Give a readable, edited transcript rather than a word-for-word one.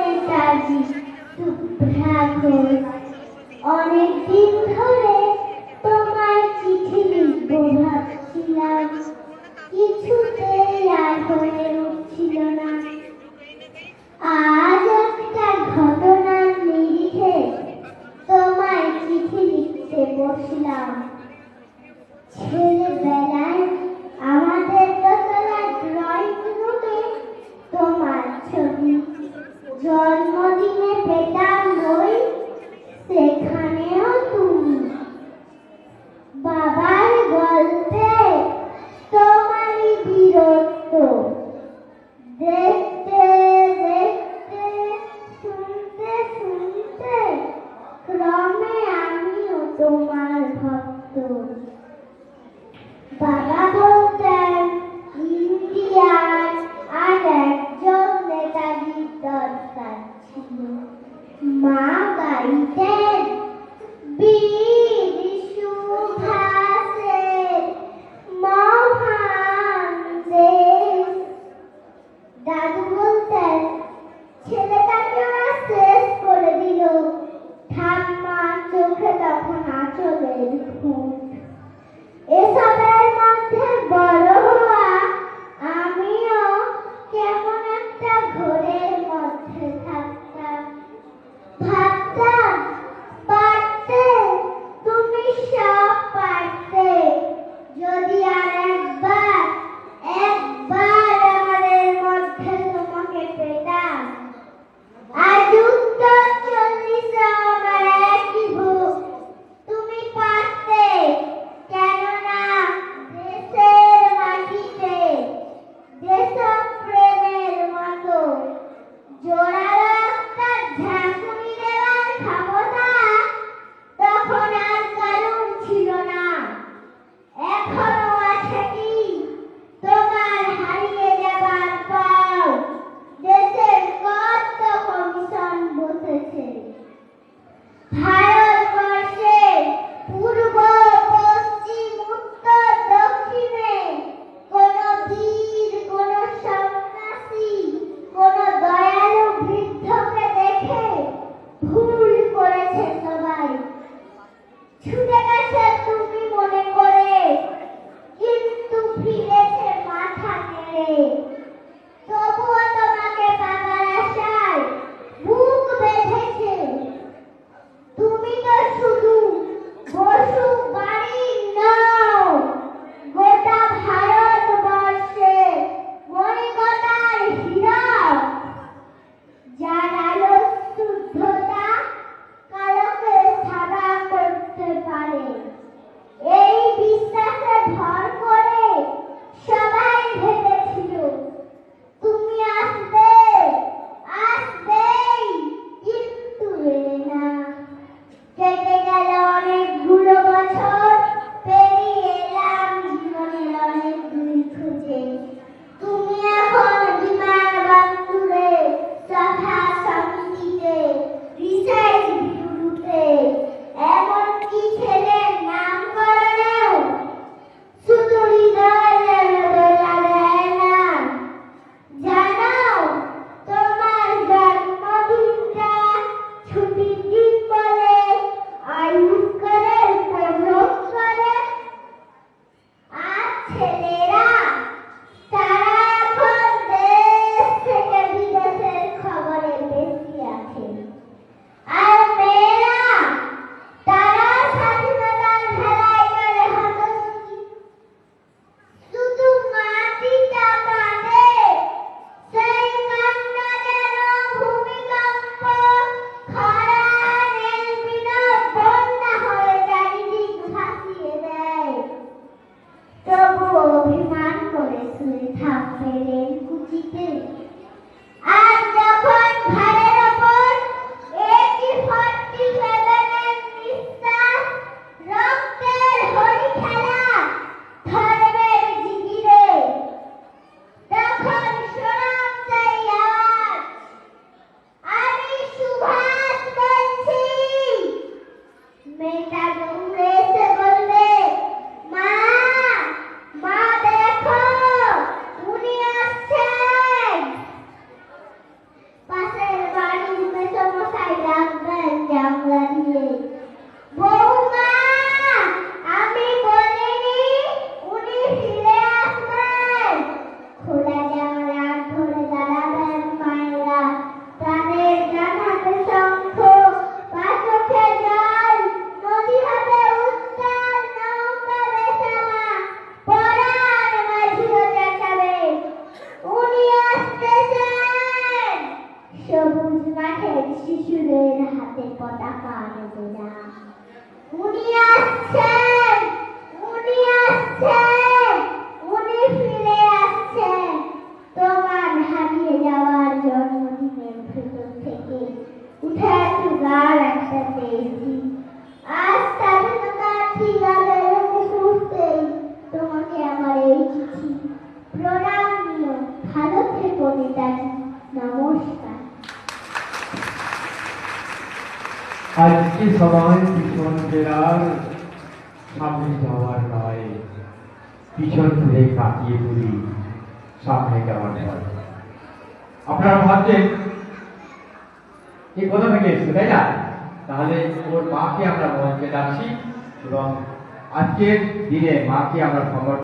নেতাজি সুভাষ অনেকদিন ধরে তোমার চিঠি লিখবো ভাবছিলাম, কিছুতেই আর হয়ে উঠছিল না। আজ একটা ঘটনার নিরিখে তোমায় চিঠি লিখতে বসলাম। ছেলেবেলায় আমাদের দোতলার ড্রয়িং রুমে তোমার ছবি, জন্মদিনে পেতাম বই, সেখানেও তুমি। বাবার গল্পে তোমারই বীরত্ব দেখতে দেখতে, শুনতে শুনতে ক্রমে আমিও তোমার ভক্ত। বাবা বলতেন ইন্ডিয়ার আর একজন নেতাজির দরকার ছিল। মা গাইতেন বীর সুভাষের মহান দেশ। দাদু বলতেন ছেলেটাকে ওরা শেষ করে দিল। ঠাম্মা চোখে তখন আঁচলের ঘুম। এসবের মধ্যে বড় হওয়া আমিও কেমন একটা ঘোরের মধ্যে থাকতাম। শিশুদের হাতে পতাকা নেবে না। উনি আসছেন, উনি আসছেন, উনি ফিরে আসছেন। তোমার হারিয়ে যাওয়ার জন্মদিনের ভেতর থেকে উঠে জোগাড় একটা পেয়েছি। আজ স্বাধীনতার ঠিকাদার মুহূর্তেই তোমাকে আমার এই চিঠি। প্রণাম নিও, ভালো থেকো নেতাজি, নমস্কার। আজকে সবাই পিছন ফেরার, সামনে যাওয়ার নয়, পিছন ফিরে কাটিয়ে তুলি সামনে যাওয়ার নয়। আপনারা ভাবছেন এই কথা থেকে এসছে, তাই না? তাহলে ওর মাকে আমরা মঞ্চে ডাকছি এবং আজকের দিনে মাকে আমরা সমর্থন